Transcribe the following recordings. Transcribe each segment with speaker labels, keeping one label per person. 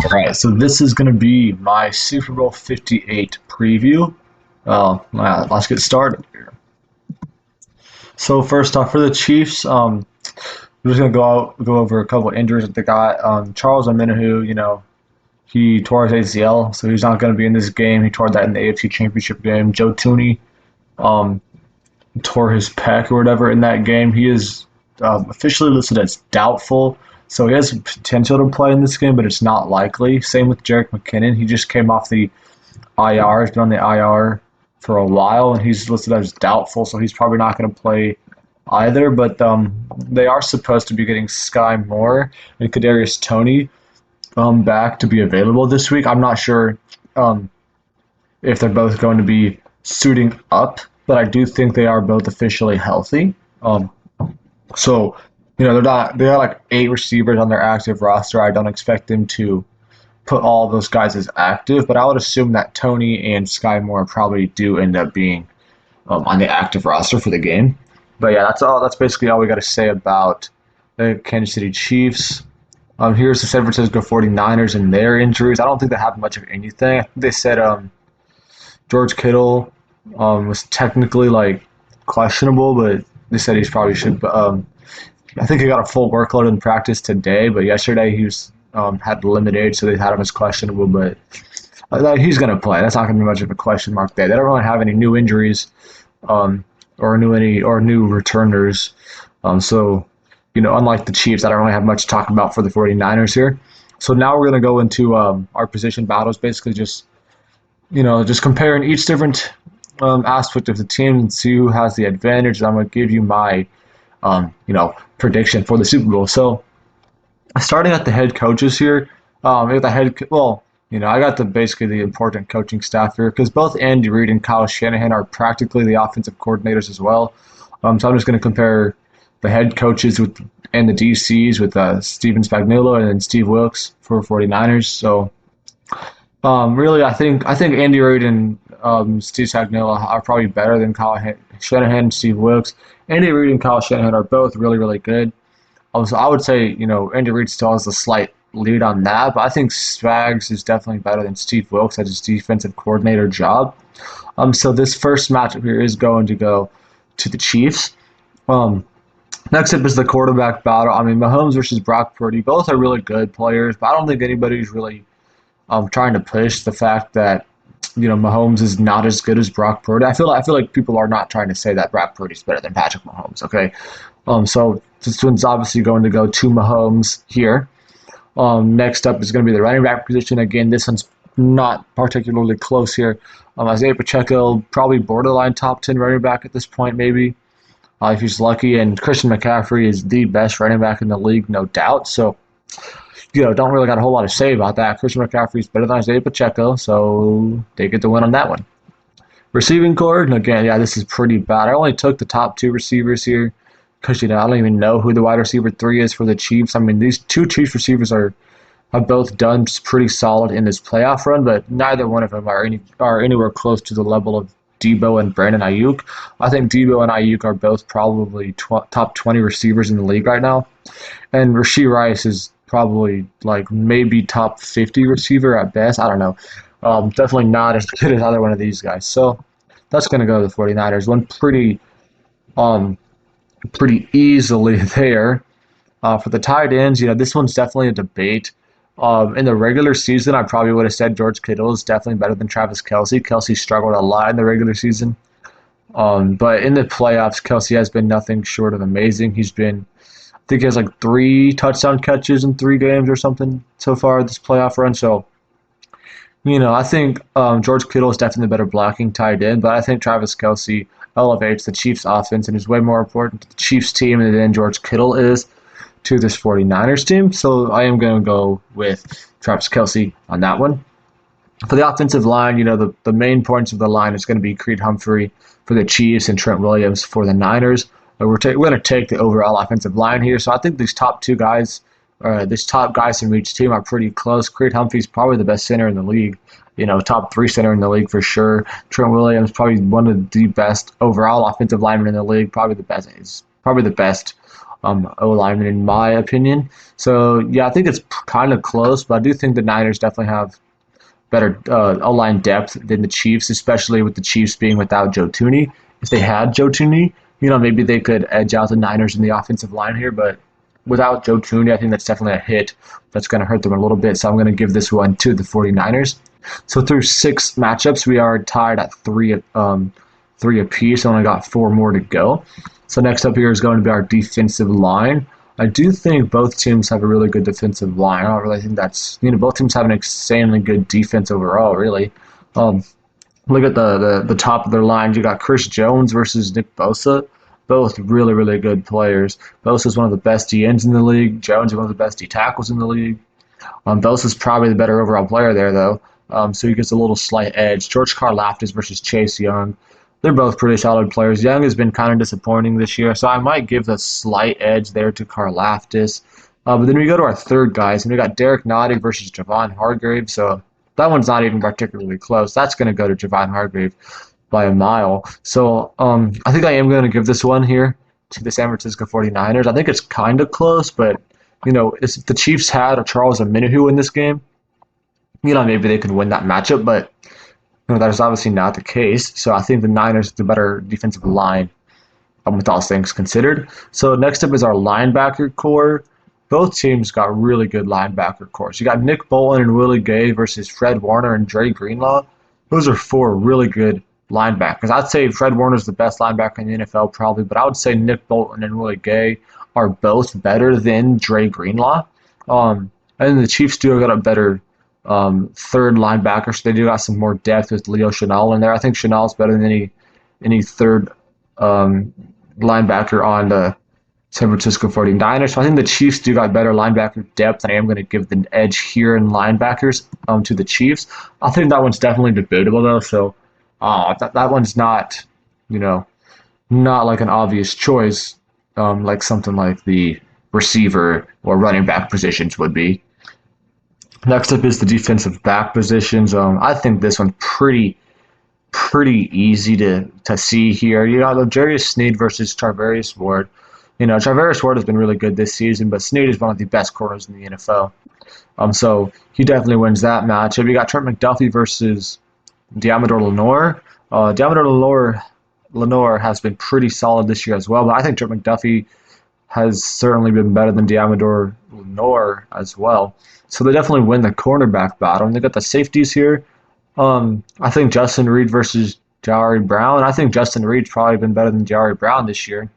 Speaker 1: All right, so this is going to be my Super Bowl 58 preview. Let's get started here. So first off, for the Chiefs, we're just going to go over a couple of injuries that they got. Charles Omenihu, he tore his ACL, so he's not going to be in this game. He tore that in the AFC Championship game. Joe Tooney um, tore his pec or whatever in that game. He is officially listed as doubtful. So he has potential to play in this game, but it's not likely. Same with Jerick McKinnon. He just came off the IR. He's been on the IR for a while, and he's listed as doubtful, so he's probably not going to play either. But they are supposed to be getting Sky Moore and Kadarius Toney back to be available this week. I'm not sure if they're both going to be suiting up, but I do think they are both officially healthy. So they got like 8 receivers on their active roster. I don't expect them to put all those guys as active, but I would assume that Toney and Sky Moore probably do end up being on the active roster for the game. But yeah, that's basically all we got to say about the Kansas City Chiefs. Here's the San Francisco 49ers and their injuries. I don't think they have much of anything. I think they said George Kittle was technically questionable, but they said he probably should. I think he got a full workload in practice today, but yesterday he was had limited, so they had him as questionable. But he's going to play. That's not going to be much of a question mark there. They don't really have any new injuries or new returners. So unlike the Chiefs, I don't really have much to talk about for the 49ers here. So now we're going to go into our position battles, basically just comparing each different aspect of the team and see who has the advantage. I'm going to give you my prediction for the Super Bowl. So starting at the head coaches here, I got basically the important coaching staff here because both Andy Reid and Kyle Shanahan are practically the offensive coordinators as well. So I'm just going to compare the head coaches and the DCs with Steven Spagnuolo and Steve Wilks for 49ers. So really, I think Andy Reid and Steve Spagnuolo are probably better than Kyle Shanahan and Steve Wilks. Andy Reid and Kyle Shanahan are both really, really good. So I would say, Andy Reid still has a slight lead on that, but I think Spags is definitely better than Steve Wilks at his defensive coordinator job. So this first matchup here is going to go to the Chiefs. Next up is the quarterback battle. I mean, Mahomes versus Brock Purdy. Both are really good players, but I don't think anybody's really trying to push the fact that Mahomes is not as good as Brock Purdy. I feel like people are not trying to say that Brock Purdy is better than Patrick Mahomes. Okay, so this one's obviously going to go to Mahomes here. Next up is going to be the running back position. Again, this one's not particularly close here. Isaiah Pacheco, probably borderline top 10 running back at this point, maybe if he's lucky. And Christian McCaffrey is the best running back in the league, no doubt. So don't really got a whole lot to say about that. Christian McCaffrey is better than Isaiah Pacheco, so they get the win on that one. Receiving corps, and again, this is pretty bad. I only took the top 2 receivers here because I don't even know who the wide receiver 3 is for the Chiefs. I mean, these 2 Chiefs receivers have both done pretty solid in this playoff run, but neither one of them are anywhere close to the level of Debo and Brandon Ayuk. I think Debo and Ayuk are both probably top 20 receivers in the league right now, and Rashee Rice is probably maybe top 50 receiver at best. I don't know. Definitely not as good as either one of these guys. So that's going to go to the 49ers. One pretty easily there. For the tight ends, this one's definitely a debate. In the regular season, I probably would have said George Kittle is definitely better than Travis Kelce. Kelce struggled a lot in the regular season. But in the playoffs, Kelce has been nothing short of amazing. I think he has 3 touchdown catches in 3 games or something so far this playoff run. So, I think George Kittle is definitely a better blocking tight end, but I think Travis Kelce elevates the Chiefs' offense and is way more important to the Chiefs' team than George Kittle is to this 49ers team. So I am going to go with Travis Kelce on that one. For the offensive line, the main points of the line is going to be Creed Humphrey for the Chiefs and Trent Williams for the Niners. We're going to take the overall offensive line here. So I think these top guys from each team are pretty close. Creed Humphrey's probably the best center in the league. Top 3 center in the league for sure. Trent Williams probably one of the best overall offensive linemen in the league. Probably the best O linemen in my opinion. So yeah, I think it's kind of close, but I do think the Niners definitely have better O-line depth than the Chiefs, especially with the Chiefs being without Joe Thuney. If they had Joe Thuney, maybe they could edge out the Niners in the offensive line here, but without Joe Thuney, I think that's definitely a hit that's going to hurt them a little bit. So I'm going to give this one to the 49ers. So through 6 matchups, we are tied at three apiece. Only got 4 more to go. So next up here is going to be our defensive line. I do think both teams have a really good defensive line. I don't really think that's both teams have an insanely good defense overall. Really, look at the top of their lines. You got Chris Jones versus Nick Bosa. Both really, really good players. Bosa is one of the best D ends in the league. Jones is one of the best D tackles in the league. Bosa is probably the better overall player there, though. So he gets a little slight edge. George Karlaftis versus Chase Young. They're both pretty solid players. Young has been kind of disappointing this year, so I might give the slight edge there to Karlaftis. But then we go to our third guys, and we got Derek Notting versus Javon Hargrave. So that one's not even particularly close. That's going to go to Javon Hargrave by a mile. So I think I am going to give this one here to the San Francisco 49ers. I think it's kind of close, but if the Chiefs had a Charles Omenihu in this game, maybe they could win that matchup, but that is obviously not the case. So I think the Niners have the better defensive line with all things considered. So next up is our linebacker core. Both teams got really good linebacker cores. You got Nick Bolton and Willie Gay versus Fred Warner and Dre Greenlaw. Those are 4 really good linebackers. I'd say Fred Warner is the best linebacker in the NFL probably, but I would say Nick Bolton and Willie Gay are both better than Dre Greenlaw. And the Chiefs do got a better third linebacker, so they do got some more depth with Leo Chenal in there. I think Chenal's better than any third linebacker on the San Francisco 49ers. So I think the Chiefs do got better linebacker depth, and I am going to give the edge here in linebackers to the Chiefs. I think that one's definitely debatable, though, so that one's not, not like an obvious choice like something like the receiver or running back positions would be. Next up is the defensive back positions. I think this one's pretty easy to see here. You got L'Jarius Sneed versus Charvarius Ward. Charvarius Ward has been really good this season, but Sneed is one of the best corners in the NFL. So he definitely wins that matchup. You got Trent McDuffie versus Deommodore Lenoir. Deommodore Lenoir has been pretty solid this year as well, but I think Trent McDuffie has certainly been better than Deommodore Lenoir as well. So they definitely win the cornerback battle. And they got the safeties here. I think Justin Reed versus Jahri Brown. I think Justin Reed's probably been better than Jahri Brown this year.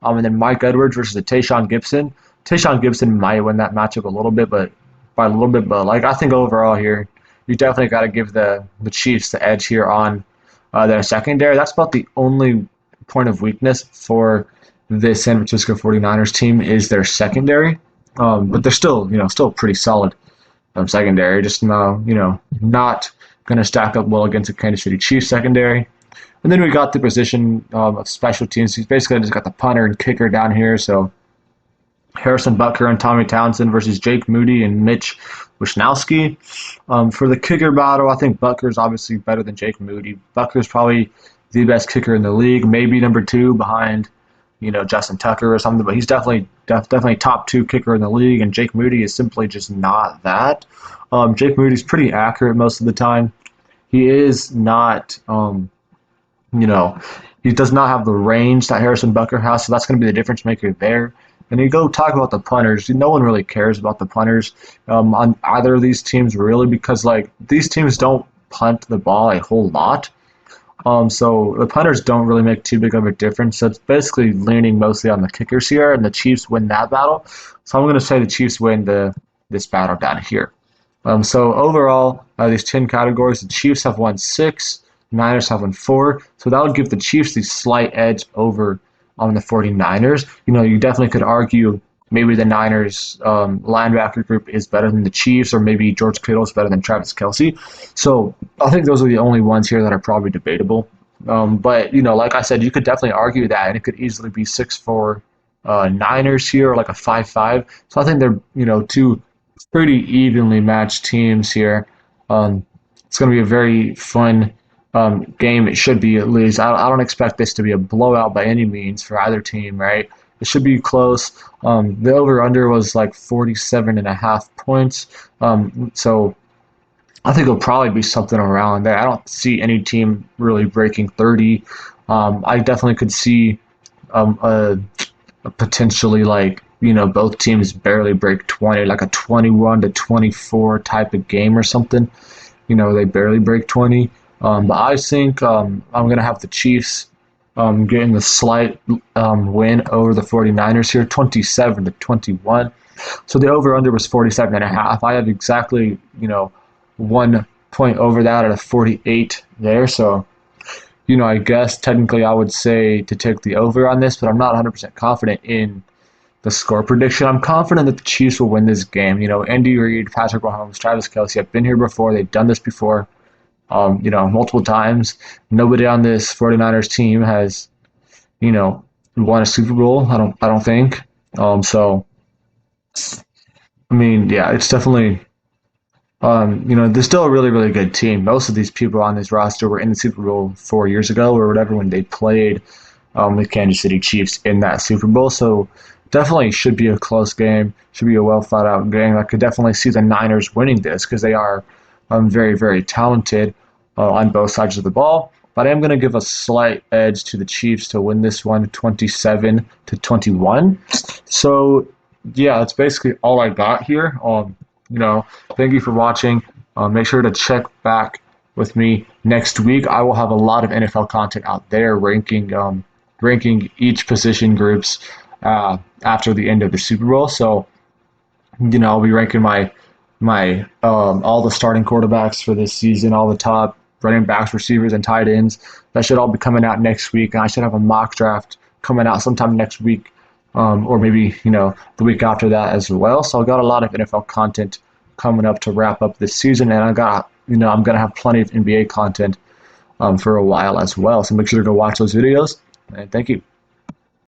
Speaker 1: And then Mike Edwards versus Tayshaun Gibson. Tayshaun Gibson might win that matchup a little bit, but I think overall here, you definitely got to give the Chiefs the edge here on their secondary. That's about the only point of weakness for the San Francisco 49ers team is their secondary. But they're still pretty solid secondary. Just not going to stack up well against the Kansas City Chiefs secondary. And then we got the position of special teams. He's basically just got the punter and kicker down here. So Harrison Butker and Tommy Townsend versus Jake Moody and Mitch Wishnowsky. For the kicker battle, I think Butker's obviously better than Jake Moody. Butker's probably the best kicker in the league, maybe number 2 behind Justin Tucker or something, but he's definitely top 2 kicker in the league, and Jake Moody is simply just not that. Jake Moody's pretty accurate most of the time. He is not, he does not have the range that Harrison Butker has, so that's going to be the difference maker there. And you go talk about the punters. No one really cares about the punters on either of these teams, really, because these teams don't punt the ball a whole lot. So the punters don't really make too big of a difference. So it's basically leaning mostly on the kickers here, and the Chiefs win that battle. So I'm going to say the Chiefs win this battle down here. So overall, these 10 categories, the Chiefs have won 6, Niners have won 4. So that would give the Chiefs the slight edge over on the 49ers. You definitely could argue maybe the Niners linebacker group is better than the Chiefs, or maybe George Kittle is better than Travis Kelce. So I think those are the only ones here that are probably debatable. But, like I said, you could definitely argue that, and it could easily be 6-4 Niners here, or like a 5-5. So I think they're, 2 pretty evenly matched teams here. It's going to be a very fun game. It should be, at least. I don't expect this to be a blowout by any means for either team, right? it should be close. The over/under was like 47.5 points. So I think it'll probably be something around there. I don't see any team really breaking 30. I definitely could see a potentially like both teams barely break 20, like a 21-24 type of game or something. They barely break 20. But I think I'm gonna have the Chiefs getting the slight win over the 49ers here, 27-21. So the over under was 47.5. I have exactly 1 point over that at a 48 there. So I guess technically I would say to take the over on this, but I'm not 100% confident in the score prediction. I'm confident that the Chiefs will win this game. Andy Reid, Patrick Mahomes, Travis Kelce have been here before. They've done this before, multiple times. Nobody on this 49ers team has, won a Super Bowl. I don't think. So, I mean, yeah, it's definitely. They're still a really, really good team. Most of these people on this roster were in the Super Bowl 4 years ago or whatever when they played the Kansas City Chiefs in that Super Bowl. So definitely should be a close game. Should be a well thought out game. I could definitely see the Niners winning this because they are very, very talented on both sides of the ball. But I am going to give a slight edge to the Chiefs to win this one, 27-21. So yeah, that's basically all I got here. Thank you for watching. Make sure to check back with me next week. I will have a lot of NFL content out there ranking each position groups after the end of the Super Bowl. So, I'll be ranking my all the starting quarterbacks for this season, all the top running backs, receivers, and tight ends. That should all be coming out next week, and I should have a mock draft coming out sometime next week. Or maybe the week after that as well. So I got a lot of NFL content coming up to wrap up this season, and I'm gonna have plenty of NBA content for a while as well. So make sure to go watch those videos. And thank you.